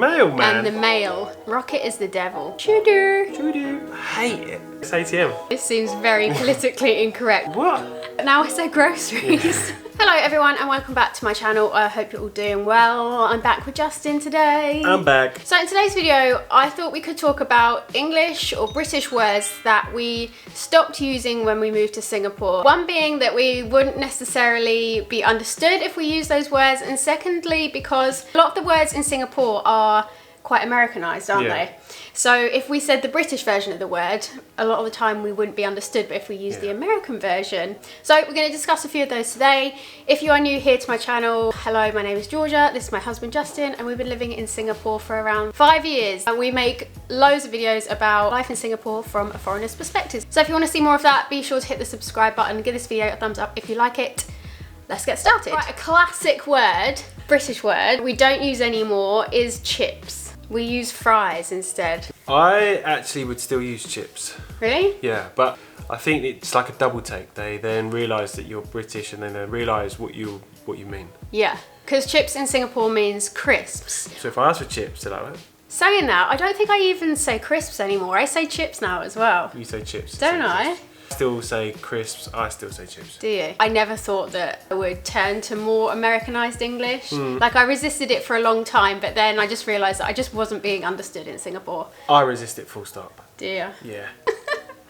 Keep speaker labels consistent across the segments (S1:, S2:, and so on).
S1: Mailman.
S2: And the mail. Rocket is the devil. Choo-doo.
S1: Choo-doo. I hate it. It's ATM.
S2: This seems very politically incorrect.
S1: What?
S2: Now I say groceries. Hello everyone and welcome back to my channel. I hope you're all doing well. I'm back with Justin today.
S1: I'm back.
S2: So in today's video, I thought we could talk about English or British words that we stopped using when we moved to Singapore. One being that we wouldn't necessarily be understood if we use those words, and secondly because a lot of the words in Singapore are quite Americanized, aren't they? So if we said the British version of the word, a lot of the time we wouldn't be understood, but if we use the American version. So we're going to discuss a few of those today. If you are new here to my channel, hello, my name is Georgia, this is my husband Justin, and we've been living in Singapore for around 5 years. And we make loads of videos about life in Singapore from a foreigner's perspective. So if you want to see more of that, be sure to hit the subscribe button and give this video a thumbs up if you like it. Let's get started. Right, a classic word, British word, we don't use anymore is chips. We use fries instead. I
S1: actually would still use chips.
S2: Really?
S1: Yeah, but I think it's like a double take. They then realise that you're British and then they realise what you mean.
S2: Yeah, because chips in Singapore means crisps.
S1: So if I ask for chips, they're like, what?
S2: Saying that, I don't think I even say crisps anymore. I say chips now as well.
S1: You say chips.
S2: Don't I?
S1: Still say crisps, I still say chips.
S2: Do you? I never thought that I would turn to more Americanized English. Like I resisted it for a long time, but then I just realised that I just wasn't being understood in Singapore.
S1: I resist it full stop.
S2: Do you?
S1: Yeah.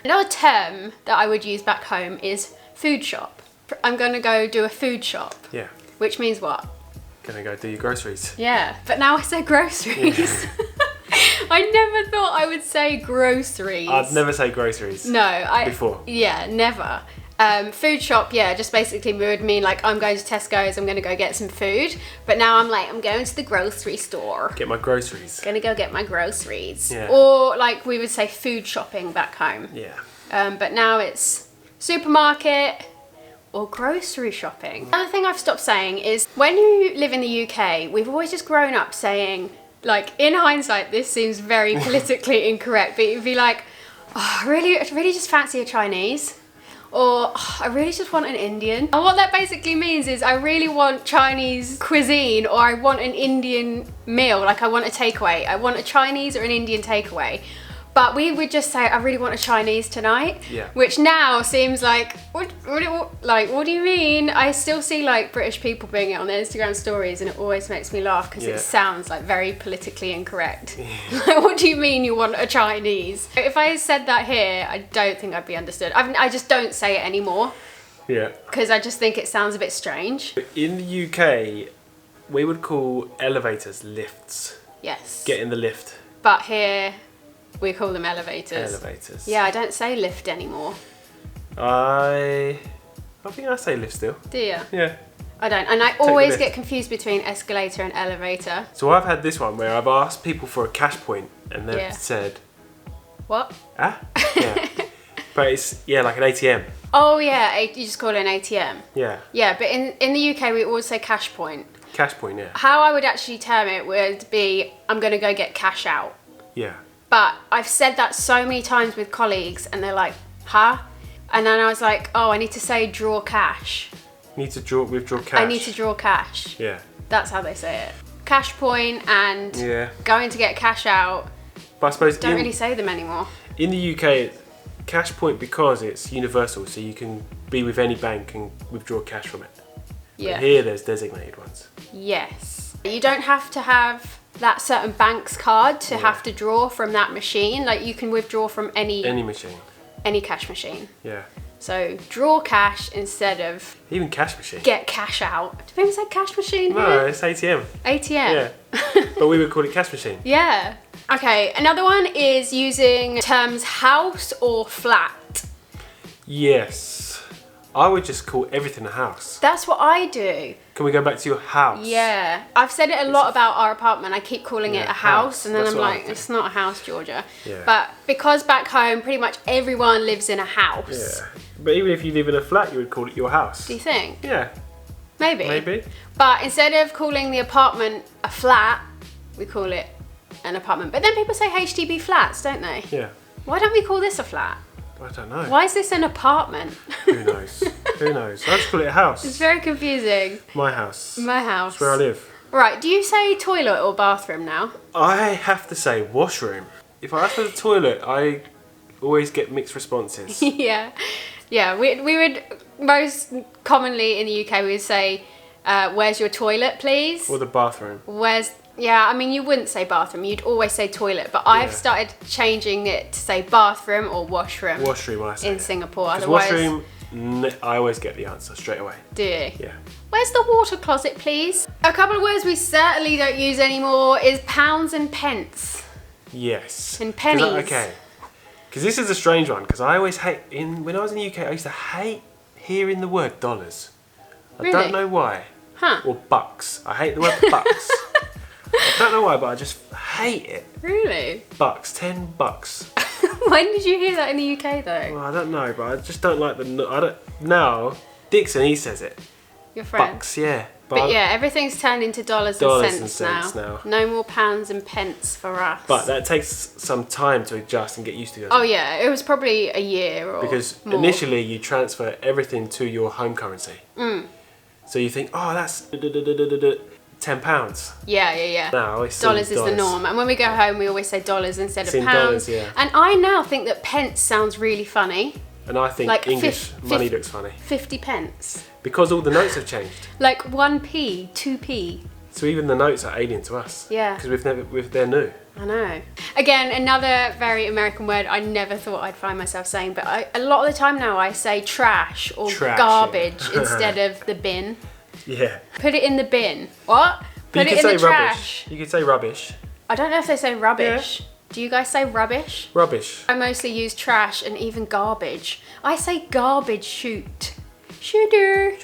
S2: Another term that I would use back home is food shop. I'm going to go do a food shop.
S1: Yeah.
S2: Which means what?
S1: Gonna go do your groceries.
S2: Yeah, but now I say groceries.
S1: Yeah.
S2: I never thought I would say groceries.
S1: I'd never say groceries.
S2: No,
S1: before.
S2: Yeah, never. Food shop, yeah, just basically would mean like I'm going to Tesco's, I'm gonna go get some food. But now I'm like, I'm going to the grocery store.
S1: Get my groceries.
S2: Gonna go get my groceries.
S1: Yeah.
S2: Or like we would say food shopping back home.
S1: Yeah.
S2: But now it's supermarket or grocery shopping. Another thing I've stopped saying is when you live in the UK, we've always just grown up saying, like in hindsight, this seems very politically incorrect, but you'd be like, oh, I really just fancy a Chinese, or oh, I really just want an Indian. And what that basically means is I really want Chinese cuisine, or I want an Indian meal, like I want a takeaway. I want a Chinese or an Indian takeaway. But we would just say, I really want a Chinese tonight.
S1: Yeah.
S2: Which now seems like, what do you mean? I still see like British people doing it on their Instagram stories and it always makes me laugh because it sounds like very politically incorrect. Like, what do you mean you want a Chinese? If I said that here, I don't think I'd be understood. I just don't say it anymore.
S1: Yeah.
S2: Because I just think it sounds a bit strange.
S1: In the UK, we would call elevators lifts.
S2: Yes.
S1: Get in the lift.
S2: But here, we call them elevators.
S1: Elevators.
S2: Yeah, I don't say lift anymore.
S1: I think I say lift still.
S2: Do you?
S1: Yeah.
S2: I don't, and I always get confused between escalator and elevator.
S1: So I've had this one where I've asked people for a cash point and they've said,
S2: what?
S1: Ah? Yeah. But it's, like an ATM.
S2: Oh yeah, you just call it an ATM.
S1: Yeah.
S2: Yeah, but in the UK we always say cash point.
S1: Cash point, yeah.
S2: How I would actually term it would be, I'm gonna go get cash out.
S1: Yeah.
S2: But I've said that so many times with colleagues and they're like, huh? And then I was like, oh, I need to say draw cash.
S1: Need to withdraw cash.
S2: I need to draw cash.
S1: Yeah.
S2: That's how they say it. Cash point and going to get cash out.
S1: But I suppose
S2: don't really say them anymore.
S1: In the UK, cash point, because it's universal, so you can be with any bank and withdraw cash from it.
S2: Yeah.
S1: But here there's designated ones.
S2: Yes. You don't have to have that certain bank's card to have to draw from that machine. Like you can withdraw from any
S1: machine.
S2: Any cash machine.
S1: Yeah.
S2: So draw cash instead of
S1: even cash machine.
S2: Get cash out. Do people say cash machine?
S1: No, it's ATM.
S2: ATM.
S1: Yeah. But we would call it cash machine.
S2: Yeah. Okay, another one is using terms house or flat.
S1: Yes. I would just call everything a house.
S2: That's what I do.
S1: Can we go back to your house?
S2: Yeah. I've said it a lot about our apartment. I keep calling it a house and then I'm like, it's not a house, Georgia.
S1: Yeah.
S2: But because back home, pretty much everyone lives in a house.
S1: Yeah. But even if you live in a flat, you would call it your house.
S2: Do you think?
S1: Yeah.
S2: Maybe.
S1: Maybe.
S2: But instead of calling the apartment a flat, we call it an apartment. But then people say HDB flats, don't they?
S1: Yeah.
S2: Why don't we call this a flat?
S1: I don't know.
S2: Why is this an apartment?
S1: Who knows? Who knows? I just call it a house.
S2: It's very confusing.
S1: My house.
S2: My house.
S1: That's where I live.
S2: Right, do you say toilet or bathroom now?
S1: I have to say washroom. If I ask for the toilet, I always get mixed responses.
S2: Yeah. Yeah, we would most commonly in the UK we would say, where's your toilet, please?
S1: Or the bathroom.
S2: Yeah, I mean, you wouldn't say bathroom, you'd always say toilet, but I've started changing it to say bathroom or washroom.
S1: Washroom, I say.
S2: In Singapore,
S1: otherwise. Washroom, I always get the answer straight away.
S2: Do you?
S1: Yeah.
S2: Where's the water closet, please? A couple of words we certainly don't use anymore is pounds and pence.
S1: Yes.
S2: And pennies.
S1: Okay. Because this is a strange one, because I always when I was in the UK, I used to hate hearing the word dollars. I don't know why.
S2: Huh.
S1: Or bucks. I hate the word bucks. I don't know why, but I just hate it.
S2: Really?
S1: Bucks, 10 bucks.
S2: When did you hear that in the UK though?
S1: Well, I don't know, but I just don't like now, Dixon, he says it.
S2: Your friend?
S1: Bucks, yeah.
S2: But yeah, everything's turned into dollars and cents now. No more pounds and pence for us.
S1: But that takes some time to adjust and get used to.
S2: Oh yeah, it was probably a year or
S1: because
S2: more.
S1: Initially you transfer everything to your home currency. So you think, oh, that's £10.
S2: Yeah.
S1: Now it's
S2: dollars is the norm, and when we go home, we always say dollars instead of pounds.
S1: Dollars, yeah.
S2: And I now think that pence sounds really funny.
S1: And I think like English money looks funny.
S2: 50 pence.
S1: Because all the notes have changed.
S2: Like 1p, 2p.
S1: So even the notes are alien to us.
S2: Yeah.
S1: Because they're new.
S2: I know. Again, another very American word I never thought I'd find myself saying, but a lot of the time now I say trash or garbage instead of the bin.
S1: Yeah.
S2: Put it in the bin. What?
S1: But
S2: Put it in the trash.
S1: You could say rubbish.
S2: I don't know if they say rubbish. Yeah. Do you guys say rubbish?
S1: Rubbish.
S2: I mostly use trash and even garbage. I say garbage chute. Shooter.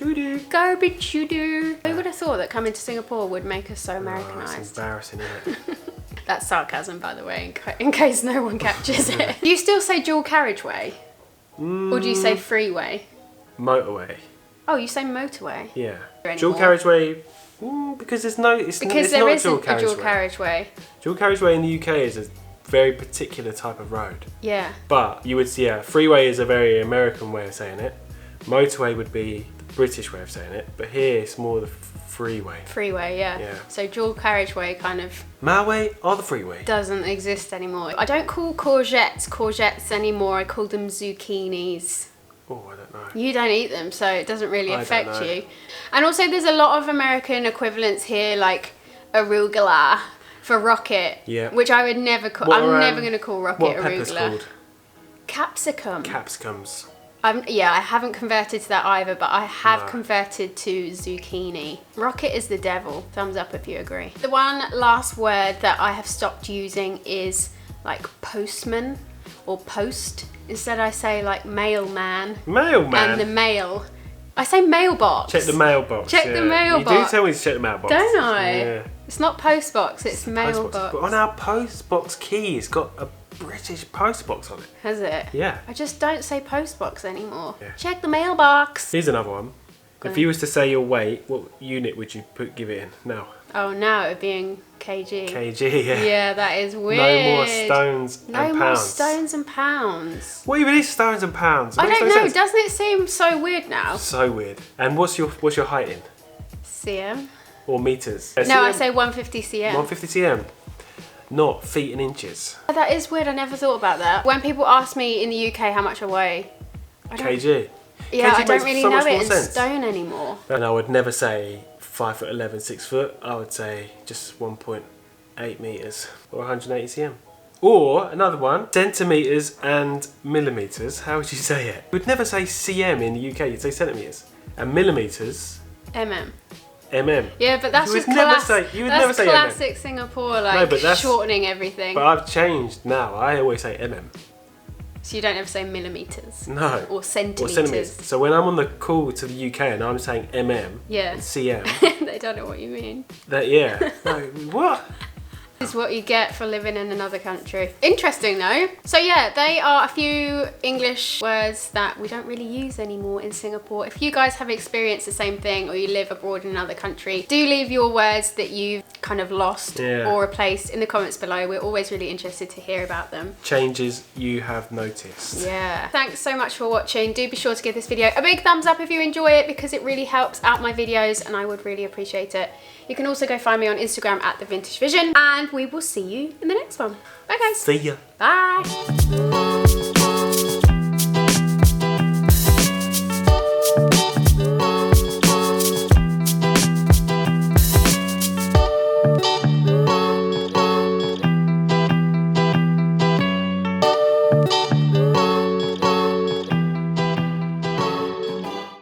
S2: Garbage shooter. Who would have thought that coming to Singapore would make us so Americanized?
S1: It's embarrassing, isn't it?
S2: That's sarcasm, by the way, in case no one catches it. Do you still say dual carriageway? Or do you say freeway?
S1: Motorway.
S2: Oh, you say motorway?
S1: Yeah. Dual carriageway, because there isn't a dual carriageway. Dual carriageway in the UK is a very particular type of road.
S2: Yeah.
S1: But you would see, freeway is a very American way of saying it. Motorway would be the British way of saying it. But here it's more the freeway.
S2: Freeway, yeah. So dual carriageway kind of...
S1: My way or the freeway?
S2: Doesn't exist anymore. I don't call courgettes anymore. I call them zucchinis.
S1: Oh, I don't know.
S2: You don't eat them, so it doesn't really affect you. And also there's a lot of American equivalents here, like arugula for rocket, which I would never call... I'm never going to call rocket
S1: what
S2: arugula.
S1: What pepper's called?
S2: Capsicum.
S1: Capsicums.
S2: Yeah, I haven't converted to that either, but I have converted to zucchini. Rocket is the devil. Thumbs up if you agree. The one last word that I have stopped using is like postman or post. Instead I say like mailman.
S1: Mailman?
S2: And the mail. I say mailbox.
S1: Check the mailbox.
S2: Check the mailbox.
S1: You do tell me to check the mailbox.
S2: Don't I?
S1: Yeah.
S2: It's not postbox, it's mailbox.
S1: But on our postbox key, it's got a British postbox on it.
S2: Has it?
S1: Yeah.
S2: I just don't say postbox anymore. Yeah. Check the mailbox.
S1: Here's another one. If you was to say your weight, what unit would you give it in now?
S2: Oh, now it would be in kg.
S1: Kg, yeah.
S2: Yeah, that is weird.
S1: No more stones and pounds.
S2: No more stones and pounds.
S1: What even is stones and pounds?
S2: I don't know. Sense. Doesn't it seem so weird now?
S1: So weird. And what's your height in?
S2: cm.
S1: Or meters?
S2: No,
S1: cm?
S2: I say 150 cm.
S1: 150 cm. Not feet and inches.
S2: That is weird. I never thought about that. When people ask me in the UK how much I weigh,
S1: kg.
S2: Yeah,
S1: kg
S2: I don't really know it in
S1: sense.
S2: stone anymore.
S1: And I would never say 5'11", 6 foot. I would say just 1.8 meters or 180 cm. Or another one, centimeters and millimeters. How would you say it? We'd never say cm in the UK. You'd say centimeters. And millimeters.
S2: mm.
S1: Yeah,
S2: but that's just classic Singapore, like shortening everything.
S1: But I've changed now. I always say
S2: So you don't ever say millimeters?
S1: No.
S2: Or centimeters.
S1: So when I'm on the call to the UK and I'm saying and cm.
S2: They don't know what you mean.
S1: No, what?
S2: This is what you get for living in another country. Interesting though. So yeah, they are a few English words that we don't really use anymore in Singapore. If you guys have experienced the same thing or you live abroad in another country, do leave your words that you've kind of lost or replaced in the comments below. We're always really interested to hear about them.
S1: Changes you have noticed.
S2: Yeah. Thanks so much for watching. Do be sure to give this video a big thumbs up if you enjoy it, because it really helps out my videos and I would really appreciate it. You can also go find me on Instagram at @TheVintageVision, and we will see you in the next one. Bye guys.
S1: See ya.
S2: Bye.